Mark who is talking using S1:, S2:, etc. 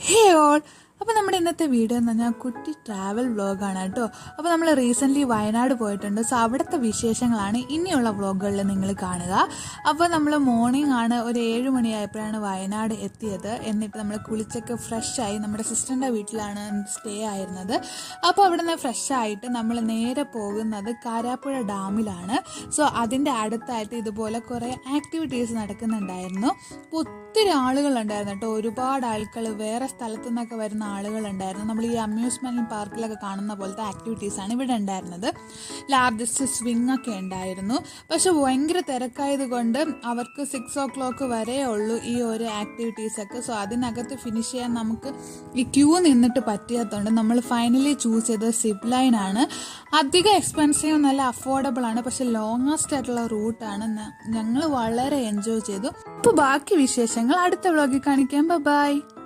S1: ഹേ all, അപ്പോൾ നമ്മുടെ ഇന്നത്തെ വീഡിയോ എന്ന് പറഞ്ഞാൽ കുട്ടി ട്രാവൽ വ്ളോഗാണ് കേട്ടോ. അപ്പോൾ നമ്മൾ റീസെൻ്റ്ലി വയനാട് പോയിട്ടുണ്ട്. സോ അവിടുത്തെ വിശേഷങ്ങളാണ് ഇനിയുള്ള വ്ളോഗുകളിൽ നിങ്ങൾ കാണുക. അപ്പോൾ നമ്മൾ മോർണിംഗ് ആണ്, ഒരു 7 മണിയായപ്പോഴാണ് വയനാട് എത്തിയത്. എന്നിട്ട് നമ്മൾ കുളിച്ചൊക്കെ ഫ്രഷായി നമ്മുടെ സിസ്റ്ററിൻ്റെ വീട്ടിലാണ് സ്റ്റേ ആയിരുന്നത്. അപ്പോൾ അവിടെ നിന്ന് ഫ്രഷായിട്ട് നമ്മൾ നേരെ പോകുന്നത് കാരാപ്പുഴ ഡാമിലാണ്. സോ അതിൻ്റെ അടുത്തായിട്ട് ഇതുപോലെ കുറേ ആക്ടിവിറ്റീസ് നടക്കുന്നുണ്ടായിരുന്നു. അപ്പോൾ ഒത്തിരി ആളുകളുണ്ടായിരുന്നു കേട്ടോ. ഒരുപാട് ആൾക്കാർ വേറെ സ്ഥലത്തു നിന്നൊക്കെ വരുന്ന ആളുകളുണ്ടായിരുന്നു. നമ്മൾ ഈ അമ്യൂസ്മെന്റ് പാർക്കിലൊക്കെ കാണുന്ന പോലത്തെ ആക്ടിവിറ്റീസാണ് ഇവിടെ ഉണ്ടായിരുന്നത്. ലാർജസ്റ്റ് സ്വിങ് ഒക്കെ ഉണ്ടായിരുന്നു. പക്ഷെ ഭയങ്കര തിരക്കായത് കൊണ്ട് അവർക്ക് 6 o'clock വരെ ഉള്ളൂ ഈ ഒരു ആക്ടിവിറ്റീസൊക്കെ. സോ അതിനകത്ത് ഫിനിഷ് ചെയ്യാൻ നമുക്ക് ഈ ക്യൂ നിന്നിട്ട് പറ്റാത്തതുകൊണ്ട് നമ്മൾ ഫൈനലി ചൂസ് ചെയ്തത് സിപ്പ് ലൈൻ ആണ്. അധികം എക്സ്പെൻസീവ്, നല്ല അഫോർഡബിൾ ആണ്, പക്ഷെ ലോങ്ങസ്റ്റ് ആയിട്ടുള്ള റൂട്ടാണ്. ഞങ്ങൾ വളരെ എൻജോയ് ചെയ്തു. അപ്പോൾ ബാക്കി വിശേഷങ്ങൾ അടുത്ത വ്ളോഗിൽ കാണിക്കാം. ബൈ.